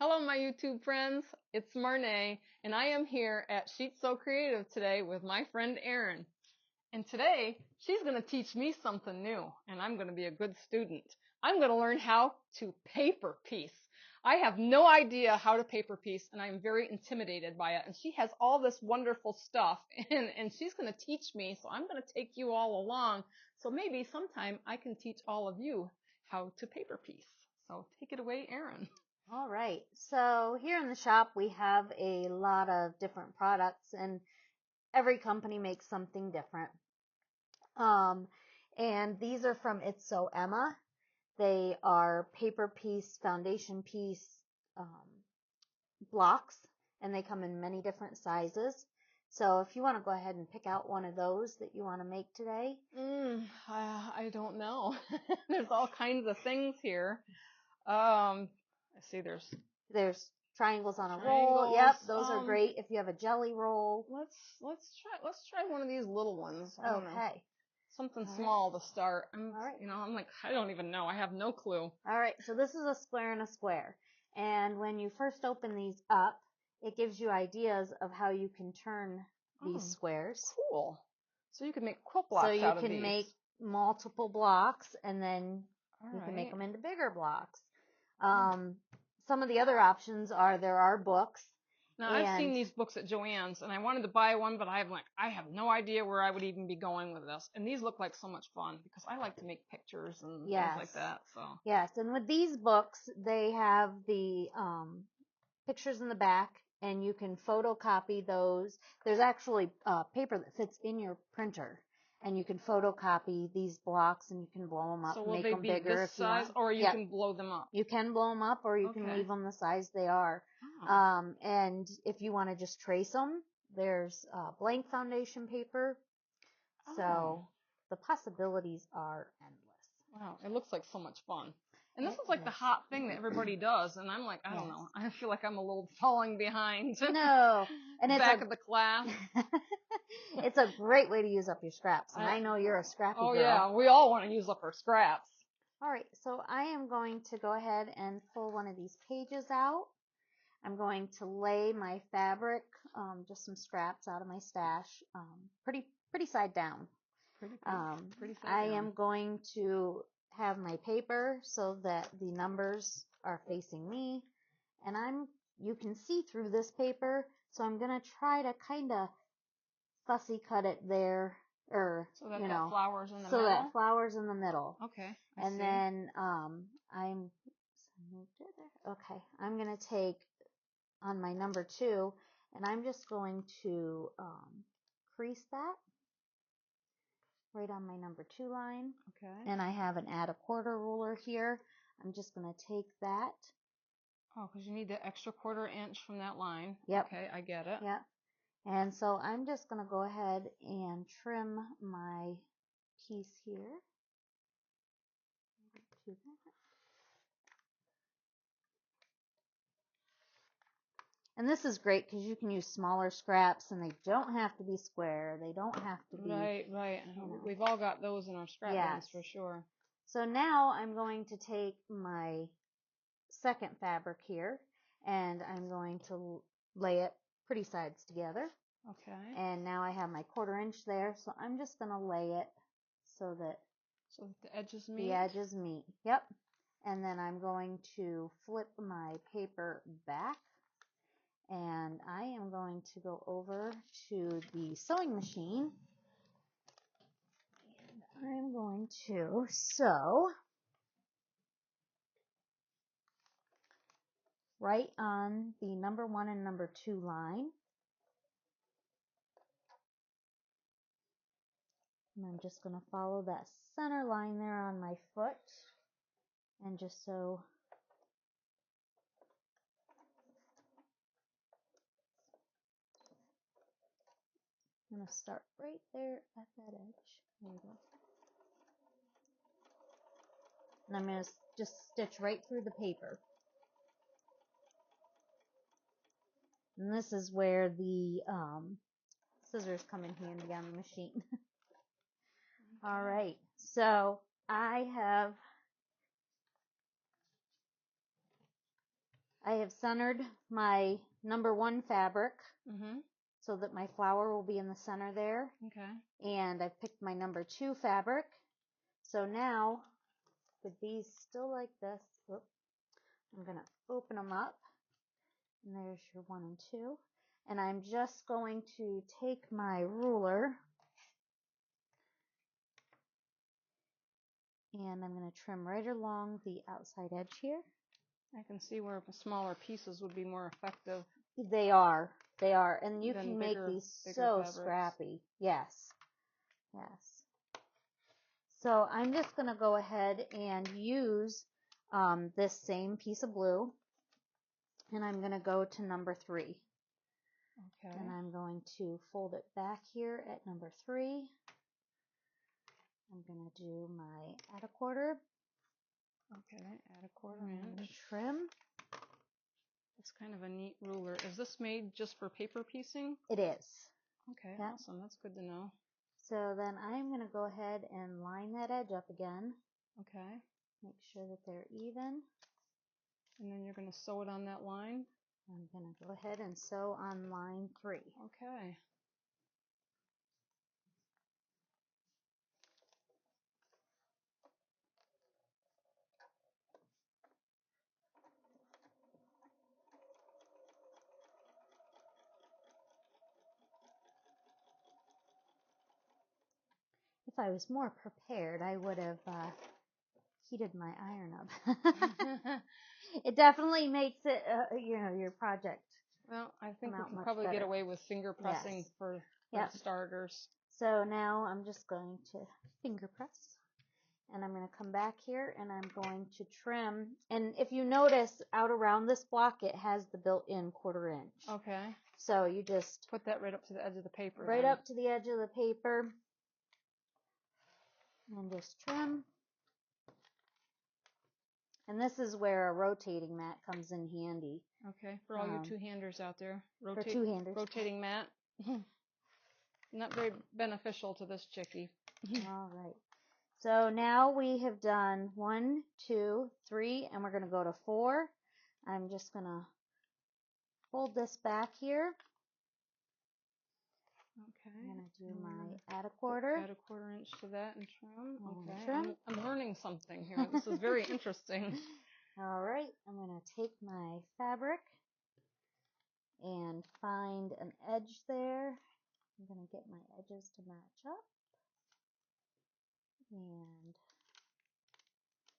Hello, my YouTube friends. It's Marnay, and I am here at Sheets So Creative today with my friend Erin. And today, she's going to teach me something new, and I'm going to be a good student. I'm going to learn how to paper piece. I have no idea how to paper piece, and I'm very intimidated by it. And she has all this wonderful stuff, and she's going to teach me, so I'm going to take you all along. So maybe sometime I can teach all of you how to paper piece. So take it away, Erin. All right. So here in the shop, we have a lot of different products, and every company makes something different. Um, and these are from It's So Emma. They are paper piece, foundation piece blocks, and they come in many different sizes. So if you want to go ahead and pick out one of those that you want to make today. I don't know. There's all kinds of things here. I see There's triangles on a roll. triangles. Yep, those are great if you have a jelly roll. Let's try one of these little ones. I don't know. Okay. Something All right. small to start. All right. I'm like, I don't even know. I have no clue. All right, so this is a square and a square. And when you first open these up, it gives you ideas of how you can turn these squares. Cool. So you can make quilt blocks So you out of can these. make multiple blocks, and then All you can make right. them into bigger blocks. Some of the other options are there are books. Now, I've seen these books at Joann's, and I wanted to buy one, but I have no idea where I would even be going with this. And these look like so much fun because I like to make pictures and things like that. So yes, and with these books, they have the pictures in the back, and you can photocopy those. There's actually paper that fits in your printer, and you can photocopy these blocks, and you can blow them up, so and will make they them be bigger this if you size, want. or you can blow them up? You can blow them up, or you can Okay. leave them the size they are. Oh. And if you want to just trace them, there's blank foundation paper. So the possibilities are endless. Wow, it looks like so much fun. And this It is like the is. hot thing that everybody does, and I'm like, I don't know. I feel like I'm a little falling behind. No, and it's Back of the class. it's a great way to use up your scraps, and I know you're a scrappy girl. Oh yeah, we all want to use up our scraps. All right, so I am going to go ahead and pull one of these pages out. I'm going to lay my fabric, just some scraps out of my stash, pretty side down. Pretty side I down. am going to have my paper so that the numbers are facing me, and you can see through this paper, so I'm going to try to kind of fussy cut it there, or so that that flower's in the so middle. that flower's in the middle. Okay. And then I'm gonna take on my number 2, and I'm just going to crease that right on my number 2 line. Okay. And I have an add a quarter ruler here. I'm just gonna take that. Oh, because you need the extra 1/4 inch from that line. Yep. Okay, I get it. Yep. And so I'm just going to go ahead and trim my piece here. And this is great because you can use smaller scraps, and they don't have to be square. They don't have to be. Right. We've all got those in our scrap bins for sure. So now I'm going to take my second fabric here, and I'm going to lay it pretty sides together. Okay. And now I have my 1/4 inch there, so I'm just going to lay it so that the edges meet? The edges meet, yep. And then I'm going to flip my paper back, and I am going to go over to the sewing machine, and I'm going to sew right on the number 1 and number 2 line. And I'm just going to follow that center line there on my foot and just sew I'm going to start right there at that edge. There we go. And I'm going to just stitch right through the paper. And this is where the scissors come in handy on the machine. All right, so I have I have centered my number 1 fabric Mm-hmm. so that my flower will be in the center there. Okay. And I picked my number 2 fabric. So now, with these still like this, I'm going to open them up. And there's your 1 and 2. And I'm just going to take my ruler and I'm going to trim right along the outside edge here. I can see where smaller pieces would be more effective. They are. And you than can bigger, make these bigger so fabrics. scrappy. Yes. Yes. So I'm just going to go ahead and use this same piece of blue. And I'm going to go to number 3. Okay. And I'm going to fold it back here at number 3. I'm going to do my add a quarter. Okay, add a 1/4 and inch. Trim. It's kind of a neat ruler. Is this made just for paper piecing? It is. Okay, Yep. awesome. That's good to know. So then I'm going to go ahead and line that edge up again. Okay. Make sure that they're even. And then you're going to sew it on that line? I'm going to go ahead and sew on line 3. Okay. If I was more prepared, I would have heated my iron up. It definitely makes it, your project. Well, I think we out can much probably get better. away with finger pressing Yes. for Yep. starters. So now I'm just going to finger press. And I'm going to come back here and I'm going to trim. And if you notice, out around this block, it has the built-in 1/4 inch. Okay. So you just put that right up to the edge of the paper. Right then. up to the edge of the paper. And just trim. And this is where a rotating mat comes in handy. Okay, for all you two-handers out there. For two-handers. Rotating mat. Not very beneficial to this chickie. All right. So now we have done 1, 2, 3, and we're going to go to 4. I'm just going to fold this back here. Okay. I'm going to do my add a quarter. Add a 1/4 inch to that and trim. And Okay. trim. I'm learning something here. This is very interesting. All right. I'm going to take my fabric and find an edge there. I'm going to get my edges to match up. And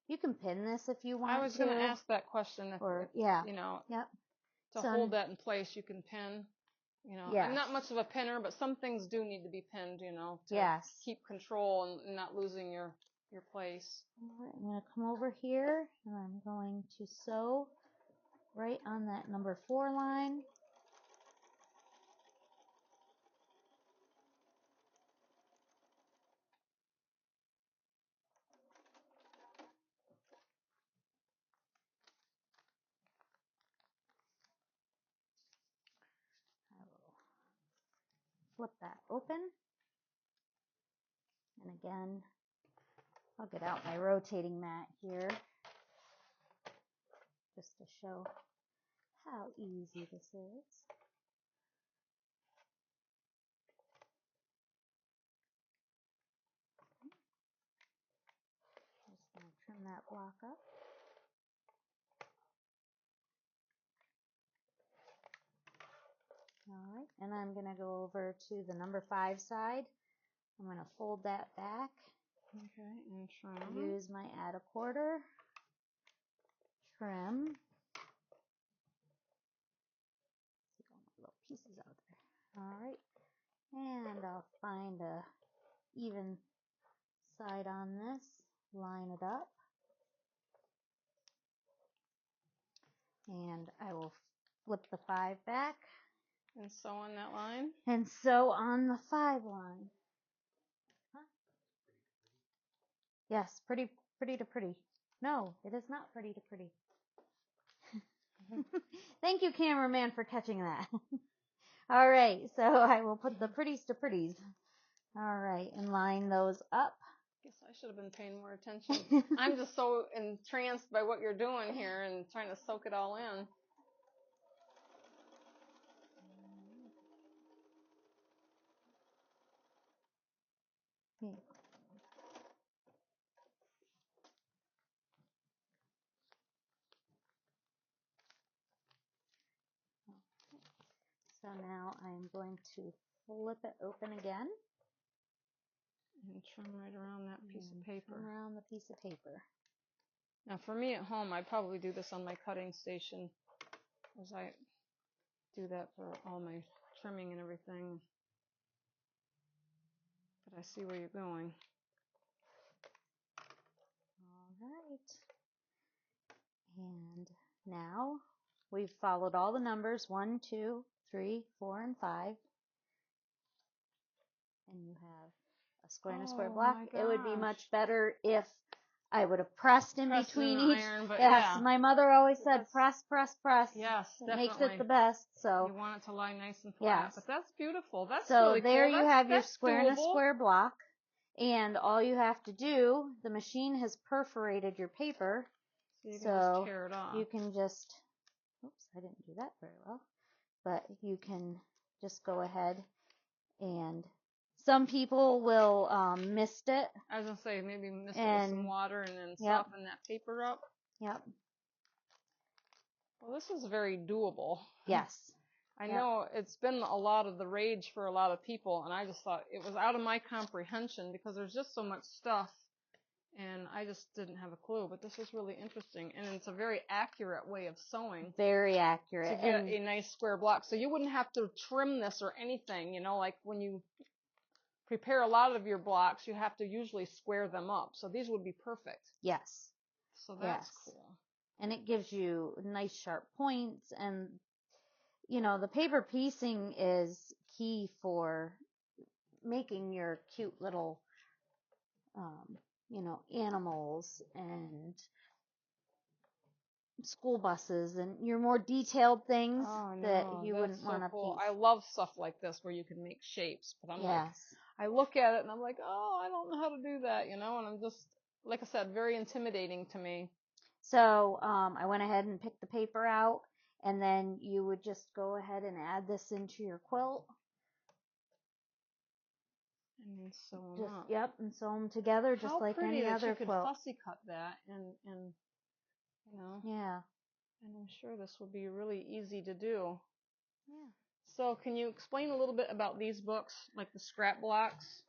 you can pin this if you want to. I was going to ask that question. If yeah. You know, Yep. to hold that in place, you can pin. You know, yes. I'm not much of a pinner, but some things do need to be pinned, you know, to yes. keep control and not losing your place. All right, I'm going to come over here and I'm going to sew right on that number 4 line. I will flip that open. And again, I'll get out my rotating mat here just to show how easy this is. Just going to trim that block up. All right, and I'm going to go over to the number 5 side. I'm going to fold that back. Okay, and trim. Use my add a quarter. Trim. See all my little pieces out there. All right, and I'll find a even side on this. Line it up. And I will flip the 5 back. And sew on that line. And sew on the 5 line. Huh? Yes, pretty to pretty. No, it is not pretty to pretty. Thank you, cameraman, for catching that. All right, so I will put the pretties to pretties. All right, and line those up. Guess I should have been paying more attention. I'm just so entranced by what you're doing here and trying to soak it all in. Yeah. So now I'm going to flip it open again. And trim right around that piece of paper. Trim around the piece of paper. Now for me at home, I probably do this on my cutting station, as I do that for all my trimming and everything. But I see where you're going. All right. And now we've followed all the numbers, 1, 2, 3, 4, and 5. And you have a square and a square block. It would be much better if I would have pressed in between each. Iron, but yes, yeah. my mother always said press, press, press. Yes, it definitely. makes it the best. So you want it to lie nice and flat. yes. But that's beautiful. That's so really there cool. you have your square doable. and a square block. And all you have to do, the machine has perforated your paper. So you can so just tear it off. You can just, oops, I didn't do that very well. But you can just go ahead and some people will mist it. I was going to say, maybe mist it with some water and then soften that paper up. Yep. Well, this is very doable. Yes. I know it's been a lot of the rage for a lot of people, and I just thought it was out of my comprehension because there's just so much stuff, and I just didn't have a clue. But this is really interesting, and it's a very accurate way of sewing. Very accurate. To get a nice square block. So you wouldn't have to trim this or anything, you know, like when you prepare a lot of your blocks, you have to usually square them up. So these would be perfect. Yes. So that's cool. And it gives you nice sharp points, and you know, the paper piecing is key for making your cute little, you know, animals and school buses and your more detailed things that you wouldn't want to piece. I love stuff like this where you can make shapes, but I'm like, I look at it and I'm like, oh, I don't know how to do that, you know, and I'm just, like I said, very intimidating to me. So I went ahead and picked the paper out, and then you would just go ahead and add this into your quilt. And then sew them up. Yep, and sew them together just like any other quilt. How pretty that you could fussy cut that, and you know. Yeah. And I'm sure this will be really easy to do. Yeah. So can you explain a little bit about these books, like the scrap blocks?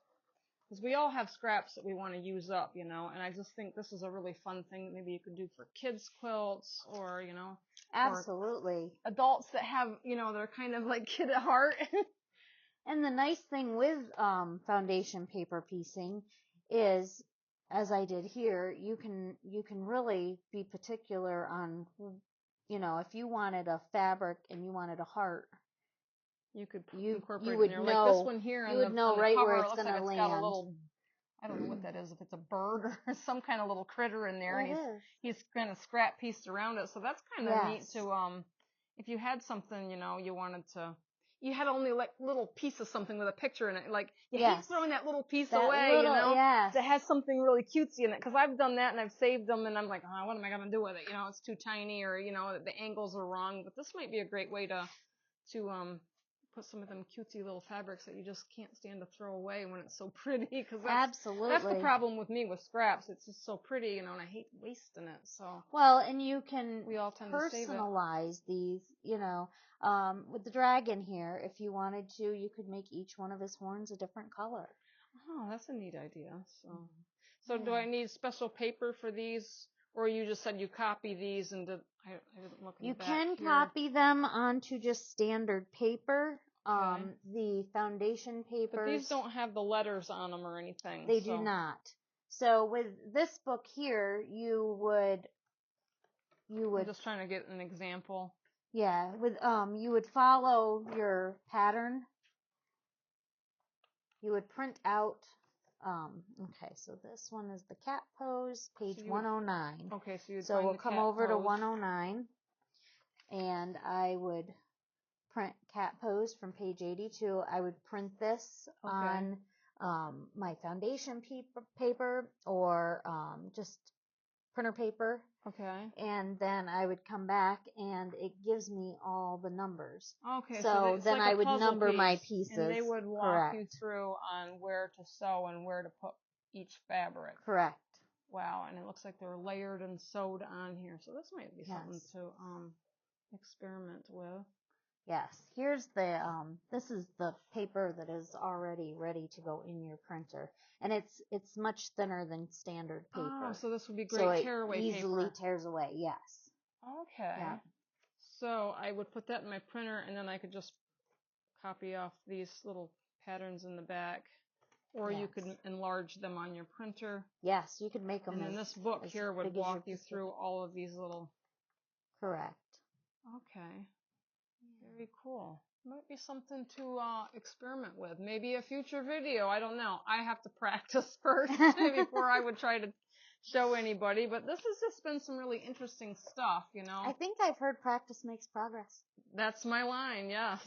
Because we all have scraps that we want to use up, you know, and I just think this is a really fun thing that maybe you could do for kids' quilts or, you know. Absolutely. Adults that have, you know, they're kind of like kid at heart. And the nice thing with foundation paper piecing is, as I did here, you can really be particular on, you know, if you wanted a fabric and you wanted a heart, you could incorporate you would in there. know, like this one here you would know right where it's going to land. Got a little, I don't know what that is, if it's a bird or some kind of little critter in there, and he's kind of scrap pieced around it. So that's kind of neat to, if you had something, you know, you wanted to, you had only like little piece of something with a picture in it, like you hate throwing that little piece away, you know, that has something really cutesy in it. Because I've done that and I've saved them, and I'm like, oh, what am I gonna do with it? You know, it's too tiny, or you know, the angles are wrong. But this might be a great way to put some of them cutesy little fabrics that you just can't stand to throw away when it's so pretty. Because that's the problem with me with scraps. It's just so pretty, you know, and I hate wasting it. So and you can personalize these, you know, with the dragon here. If you wanted to, you could make each one of his horns a different color. Oh, that's a neat idea. So do I need special paper for these? Or you just said you copy these and I didn't look in the back here. You can copy them onto just standard paper. The foundation papers. But these don't have the letters on them or anything. They do not. So with this book here, you would. I'm just trying to get an example. Yeah, you would follow your pattern. You would print out. Okay, so this one is the cat pose, page 109. Okay, so we'll come over to 109, and I would print cat pose from page 82. I would print this on my foundation paper, or just printer paper, Okay. and then I would come back and it gives me all the numbers. Okay, So it's then like I a would puzzle number my piece, pieces. and they would walk you Correct. through on where to sew and where to put each fabric. Correct. Wow, and it looks like they're layered and sewed on here. So this might be Yes. something to experiment with. Yes. Here's the this is the paper that is already ready to go in your printer, and it's much thinner than standard paper. Oh, so this would be so great it tearaway easily paper. tears away. Yes. Okay. Yeah. So I would put that in my printer, and then I could just copy off these little patterns in the back, or you could Yes. enlarge them on your printer. Yes, you could make them. And then this book here would big as your walk you piece of- through all of these little. Correct. Okay. Very cool. Might be something to experiment with. Maybe a future video. I don't know. I have to practice first before I would try to show anybody. But this has just been some really interesting stuff, you know. I think I've heard practice makes progress. That's my line, yes.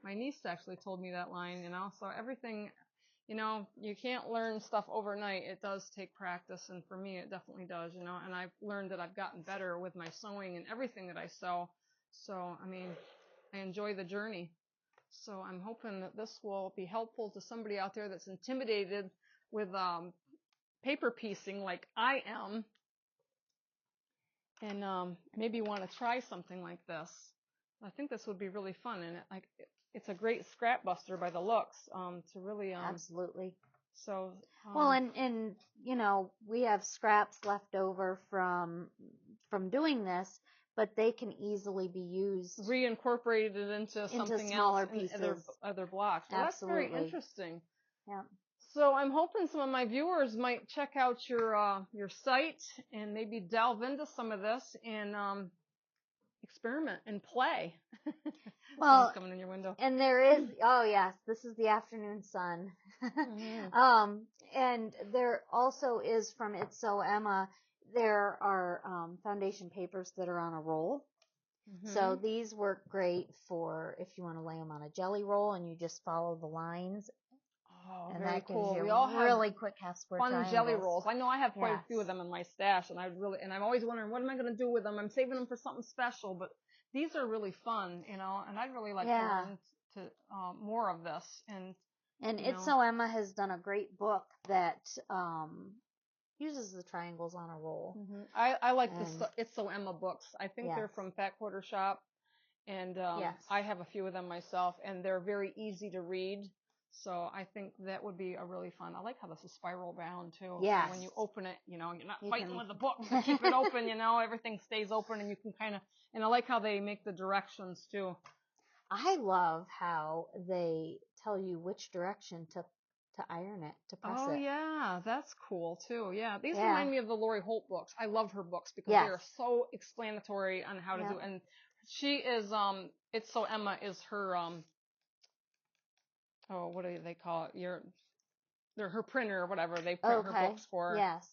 My niece actually told me that line, you know. So everything, you know, you can't learn stuff overnight. It does take practice, and for me, it definitely does, you know. And I've learned that I've gotten better with my sewing and everything that I sew. So, I mean, I enjoy the journey. So I'm hoping that this will be helpful to somebody out there that's intimidated with paper piecing like I am, and maybe want to try something like this. I think this would be really fun, and it's a great scrap buster by the looks to really Absolutely. So well, and you know, we have scraps left over from doing this, but they can easily be used, reincorporated into something smaller else pieces. in other blocks. Well, Absolutely. that's very interesting. Yeah. So I'm hoping some of my viewers might check out your site and maybe delve into some of this and experiment and play. Well, sun's coming in your window. And there is, oh yes, this is the afternoon sun. Mm-hmm. And there also is from It's So Emma, there are foundation papers that are on a roll. Mm-hmm. So these work great for if you want to lay them on a jelly roll and you just follow the lines. Oh, And very that gives cool. you We all have really quick half square fun triangles. jelly rolls. I know I have quite a few of Yes. them in my stash, and I'm always wondering, what am I going to do with them? I'm saving them for something special, but these are really fun, you know, and I'd really like to learn more of this. And It's So Emma has done a great book that uses the triangles on a roll. Mm-hmm. I like the It's So Emma books. I think they're from Fat Quarter Shop, and I have a few of them myself, and they're very easy to read. So I think that would be a really fun. I like how this is spiral bound too. Yes. So when you open it, you know, you're not fighting with the book to keep it open, you know, everything stays open and you can and I like how they make the directions too. I love how they tell you which direction to iron it, to press it. Oh yeah, that's cool too. Yeah, these remind me of the Lori Holt books. I love her books because they are so explanatory on how to do it. And she is It's So Emma is her oh, what do they call it? They're her printer or whatever they print her books for. Yes.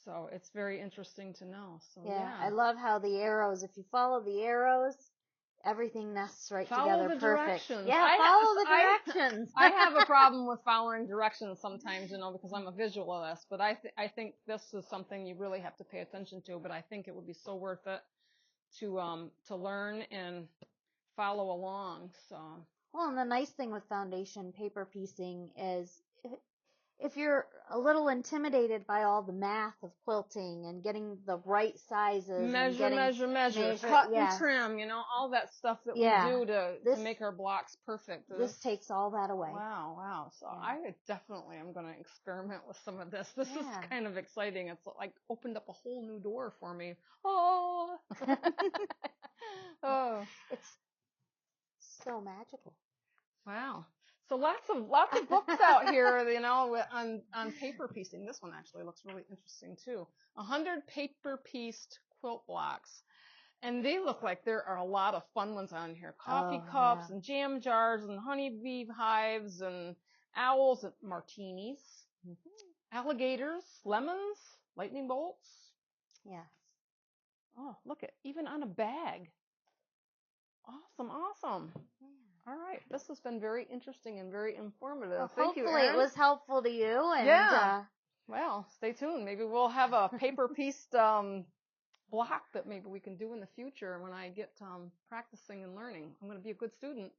So it's very interesting to know. So I love how the arrows, if you follow the arrows, everything nests right together perfect. Directions. Yeah, follow the directions. I have a problem with following directions sometimes, you know, because I'm a visualist, but I think this is something you really have to pay attention to, but I think it would be so worth it to learn and follow along. So well, and the nice thing with foundation paper piecing is if you're a little intimidated by all the math of quilting and getting the right sizes, measure, cut and trim, you know, all that stuff that we do to make our blocks perfect. This takes all that away. Wow. So I definitely am going to experiment with some of this. This is kind of exciting. It's like opened up a whole new door for me. Oh, oh, it's so magical. Wow. So lots of books out here, you know, on paper piecing. This one actually looks really interesting too. 100 paper pieced quilt blocks. And they look like there are a lot of fun ones on here. Coffee cups and jam jars and honeybee hives and owls and martinis, alligators, lemons, lightning bolts. Yes. Oh, look at even on a bag. Awesome. All right. This has been very interesting and very informative. Well, Thank you, hopefully Erin. it was helpful to you. And, Well, stay tuned. Maybe we'll have a paper-pieced block that maybe we can do in the future when I get practicing and learning. I'm going to be a good student.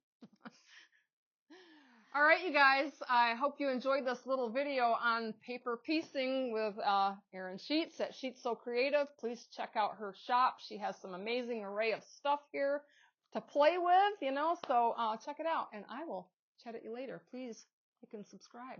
All right, you guys, I hope you enjoyed this little video on paper piecing with Erin Sheets at Sheets So Creative. Please check out her shop. She has some amazing array of stuff here to play with, so check it out. And I will chat at you later. Please like and subscribe.